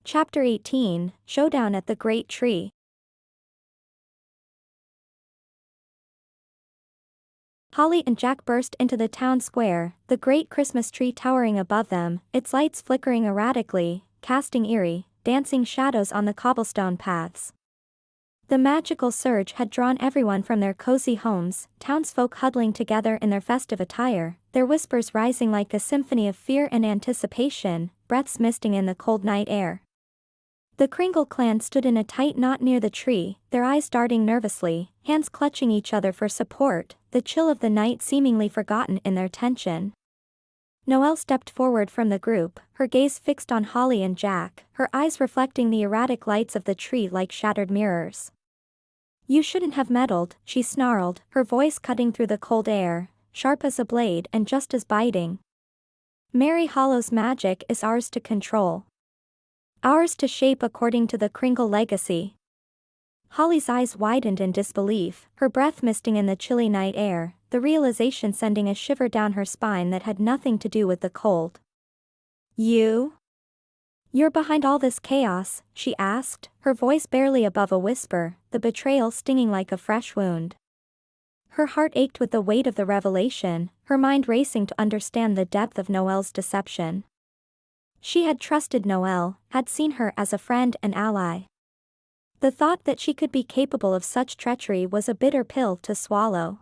Chapter 18, Showdown at the Great Tree. Holly and Jack burst into the town square, the great Christmas tree towering above them, its lights flickering erratically, casting eerie, dancing shadows on the cobblestone paths. The magical surge had drawn everyone from their cozy homes, townsfolk huddling together in their festive attire, their whispers rising like a symphony of fear and anticipation, breaths misting in the cold night air. The Kringle clan stood in a tight knot near the tree, their eyes darting nervously, hands clutching each other for support, the chill of the night seemingly forgotten in their tension. Noelle stepped forward from the group, her gaze fixed on Holly and Jack, her eyes reflecting the erratic lights of the tree like shattered mirrors. "You shouldn't have meddled," she snarled, her voice cutting through the cold air, sharp as a blade and just as biting. "Merry Hollow's magic is ours to control. Ours to shape according to the Kringle legacy." Holly's eyes widened in disbelief, her breath misting in the chilly night air, the realization sending a shiver down her spine that had nothing to do with the cold. You're behind all this chaos?" she asked, her voice barely above a whisper, the betrayal stinging like a fresh wound. Her heart ached with the weight of the revelation, her mind racing to understand the depth of Noelle's deception. She had trusted Noelle, had seen her as a friend and ally. The thought that she could be capable of such treachery was a bitter pill to swallow.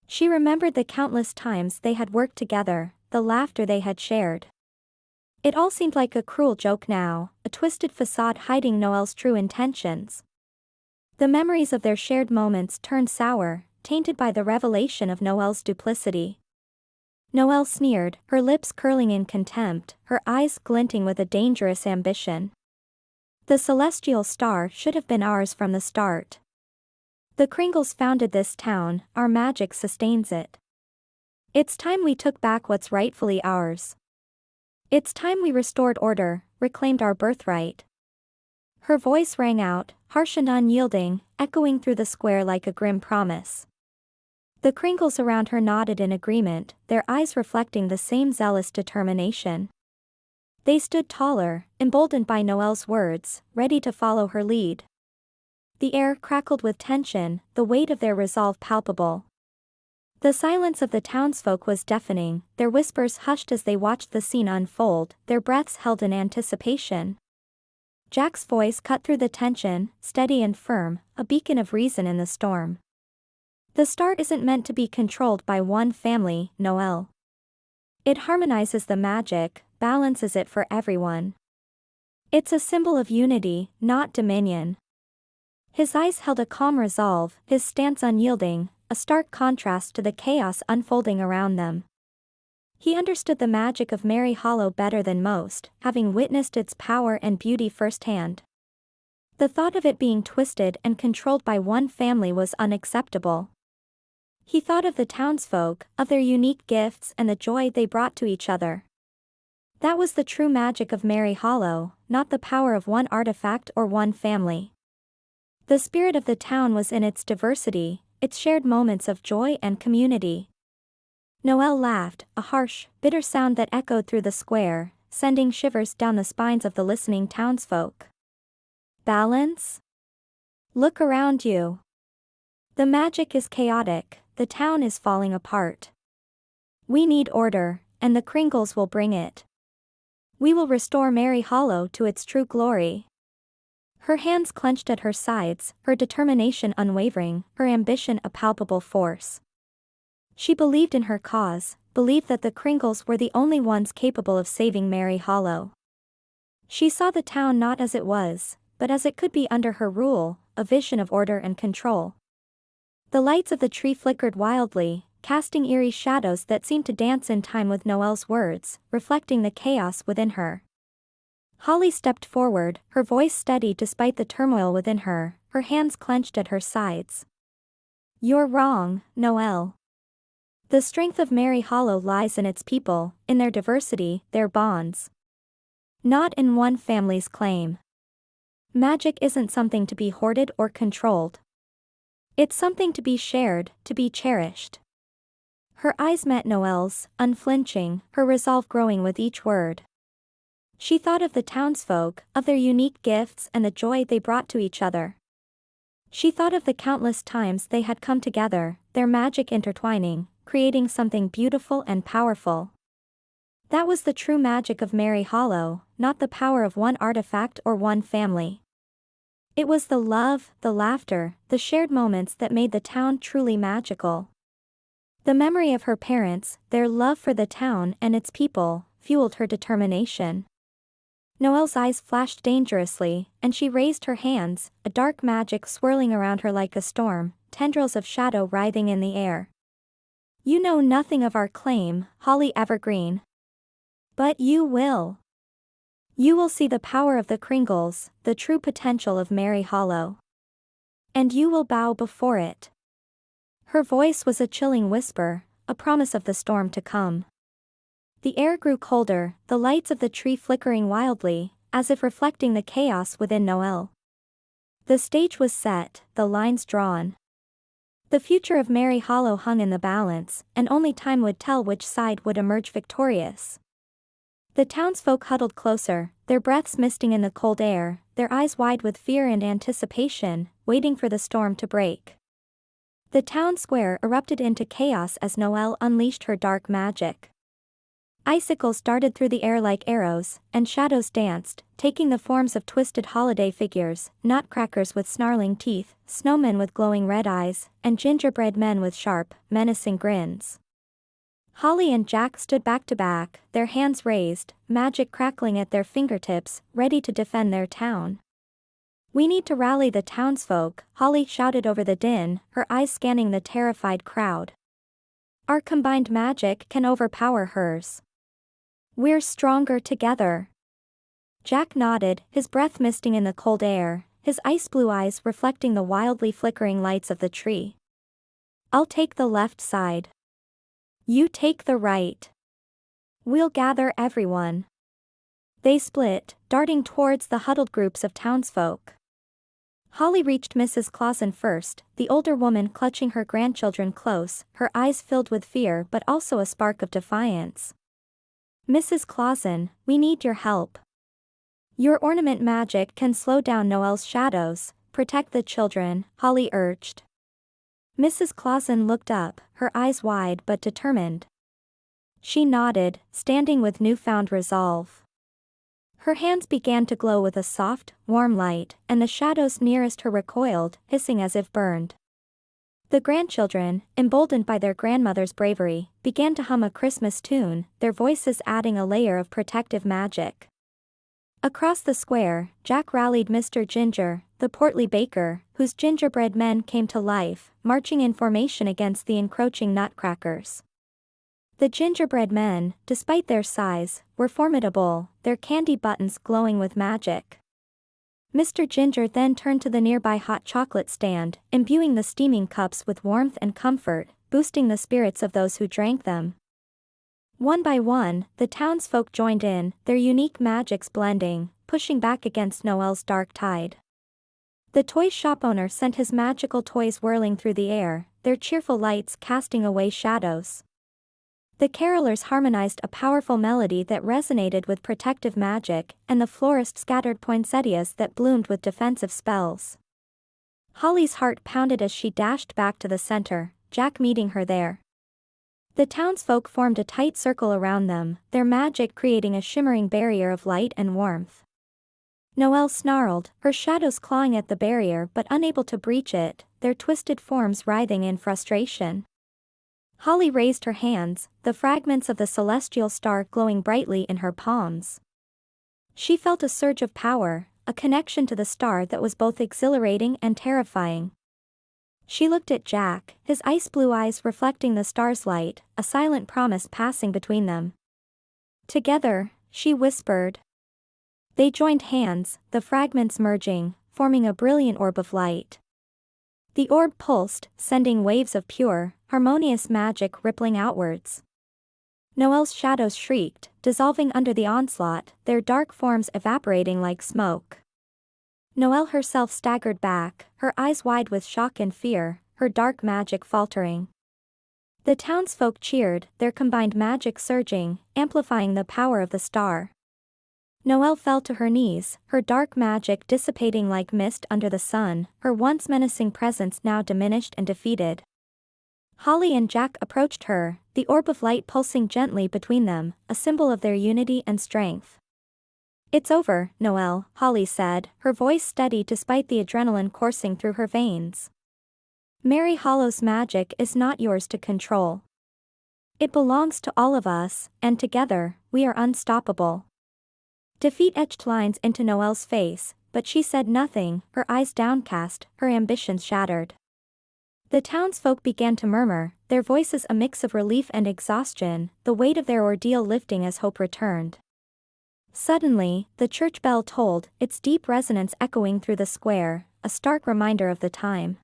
She remembered the countless times they had worked together, the laughter they had shared. It all seemed like a cruel joke now, a twisted facade hiding Noelle's true intentions. The memories of their shared moments turned sour, tainted by the revelation of Noelle's duplicity. Noelle sneered, her lips curling in contempt, her eyes glinting with a dangerous ambition. "The celestial star should have been ours from the start. The Kringles founded this town, our magic sustains it. It's time we took back what's rightfully ours. It's time we restored order, reclaimed our birthright." Her voice rang out, harsh and unyielding, echoing through the square like a grim promise. The Kringles around her nodded in agreement, their eyes reflecting the same zealous determination. They stood taller, emboldened by Noelle's words, ready to follow her lead. The air crackled with tension, the weight of their resolve palpable. The silence of the townsfolk was deafening, their whispers hushed as they watched the scene unfold, their breaths held in anticipation. Jack's voice cut through the tension, steady and firm, a beacon of reason in the storm. "The star isn't meant to be controlled by one family, Noelle. It harmonizes the magic, balances it for everyone. It's a symbol of unity, not dominion." His eyes held a calm resolve, his stance unyielding, a stark contrast to the chaos unfolding around them. He understood the magic of Merry Hollow better than most, having witnessed its power and beauty firsthand. The thought of it being twisted and controlled by one family was unacceptable. He thought of the townsfolk, of their unique gifts and the joy they brought to each other. That was the true magic of Merry Hollow, not the power of one artifact or one family. The spirit of the town was in its diversity, its shared moments of joy and community. Noelle laughed, a harsh, bitter sound that echoed through the square, sending shivers down the spines of the listening townsfolk. "Balance? Look around you. The magic is chaotic, the town is falling apart. We need order, and the Kringles will bring it. We will restore Merry Hollow to its true glory." Her hands clenched at her sides, her determination unwavering, her ambition a palpable force. She believed in her cause, believed that the Kringles were the only ones capable of saving Merry Hollow. She saw the town not as it was, but as it could be under her rule, a vision of order and control. The lights of the tree flickered wildly, casting eerie shadows that seemed to dance in time with Noelle's words, reflecting the chaos within her. Holly stepped forward, her voice steady despite the turmoil within her, her hands clenched at her sides. "You're wrong, Noelle. The strength of Merry Hollow lies in its people, in their diversity, their bonds. Not in one family's claim. Magic isn't something to be hoarded or controlled. It's something to be shared, to be cherished." Her eyes met Noelle's, unflinching, her resolve growing with each word. She thought of the townsfolk, of their unique gifts and the joy they brought to each other. She thought of the countless times they had come together, their magic intertwining, creating something beautiful and powerful. That was the true magic of Merry Hollow, not the power of one artifact or one family. It was the love, the laughter, the shared moments that made the town truly magical. The memory of her parents, their love for the town and its people, fueled her determination. Noelle's eyes flashed dangerously, and she raised her hands, a dark magic swirling around her like a storm, tendrils of shadow writhing in the air. You know nothing of our claim, Holly Evergreen. But you will. You will see the power of the Kringles, the true potential of Merry Hollow. And you will bow before it. Her voice was a chilling whisper, a promise of the storm to come. The air grew colder, the lights of the tree flickering wildly, as if reflecting the chaos within Noelle. The stage was set, the lines drawn. The future of Merry Hollow hung in the balance, and only time would tell which side would emerge victorious. The townsfolk huddled closer, their breaths misting in the cold air, their eyes wide with fear and anticipation, waiting for the storm to break. The town square erupted into chaos as Noelle unleashed her dark magic. Icicles darted through the air like arrows, and shadows danced, taking the forms of twisted holiday figures, nutcrackers with snarling teeth, snowmen with glowing red eyes, and gingerbread men with sharp, menacing grins. Holly and Jack stood back to back, their hands raised, magic crackling at their fingertips, ready to defend their town. We need to rally the townsfolk, Holly shouted over the din, her eyes scanning the terrified crowd. Our combined magic can overpower hers. We're stronger together. Jack nodded, his breath misting in the cold air, his ice-blue eyes reflecting the wildly flickering lights of the tree. I'll take the left side. You take the right. We'll gather everyone. They split, darting towards the huddled groups of townsfolk. Holly reached Mrs. Clausen first, the older woman clutching her grandchildren close, her eyes filled with fear but also a spark of defiance. Mrs. Clausen, we need your help. Your ornament magic can slow down Noelle's shadows, protect the children, Holly urged. Mrs. Clausen looked up, her eyes wide but determined. She nodded, standing with newfound resolve. Her hands began to glow with a soft, warm light, and the shadows nearest her recoiled, hissing as if burned. The grandchildren, emboldened by their grandmother's bravery, began to hum a Christmas tune, their voices adding a layer of protective magic. Across the square, Jack rallied Mr. Ginger, the portly baker, whose gingerbread men came to life, marching in formation against the encroaching nutcrackers. The gingerbread men, despite their size, were formidable, their candy buttons glowing with magic. Mr. Ginger then turned to the nearby hot chocolate stand, imbuing the steaming cups with warmth and comfort, boosting the spirits of those who drank them. One by one, the townsfolk joined in, their unique magics blending, pushing back against Noelle's dark tide. The toy shop owner sent his magical toys whirling through the air, their cheerful lights casting away shadows. The carolers harmonized a powerful melody that resonated with protective magic, and the florist scattered poinsettias that bloomed with defensive spells. Holly's heart pounded as she dashed back to the center, Jack meeting her there. The townsfolk formed a tight circle around them, their magic creating a shimmering barrier of light and warmth. Noelle snarled, her shadows clawing at the barrier but unable to breach it, their twisted forms writhing in frustration. Holly raised her hands, the fragments of the celestial star glowing brightly in her palms. She felt a surge of power, a connection to the star that was both exhilarating and terrifying. She looked at Jack, his ice-blue eyes reflecting the star's light, a silent promise passing between them. Together, she whispered. They joined hands, the fragments merging, forming a brilliant orb of light. The orb pulsed, sending waves of pure, harmonious magic rippling outwards. Noelle's shadows shrieked, dissolving under the onslaught, their dark forms evaporating like smoke. Noelle herself staggered back, her eyes wide with shock and fear, her dark magic faltering. The townsfolk cheered, their combined magic surging, amplifying the power of the star. Noelle fell to her knees, her dark magic dissipating like mist under the sun, her once menacing presence now diminished and defeated. Holly and Jack approached her, the orb of light pulsing gently between them, a symbol of their unity and strength. "It's over, Noelle," Holly said, her voice steady despite the adrenaline coursing through her veins. "Mary Hollow's magic is not yours to control. It belongs to all of us, and together, we are unstoppable." Defeat etched lines into Noelle's face, but she said nothing, her eyes downcast, her ambitions shattered. The townsfolk began to murmur, their voices a mix of relief and exhaustion, the weight of their ordeal lifting as hope returned. Suddenly, the church bell tolled, its deep resonance echoing through the square, a stark reminder of the time.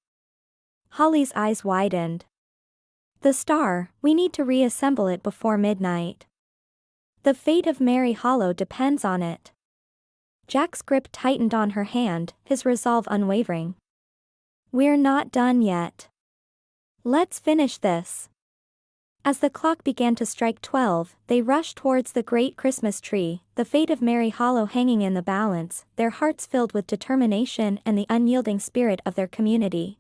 Holly's eyes widened. "The star, we need to reassemble it before midnight. The fate of Mary Hollow depends on it." Jack's grip tightened on her hand, his resolve unwavering. "We're not done yet. Let's finish this." As the clock began to strike 12, they rushed towards the great Christmas tree, the fate of Mary Hollow hanging in the balance, their hearts filled with determination and the unyielding spirit of their community.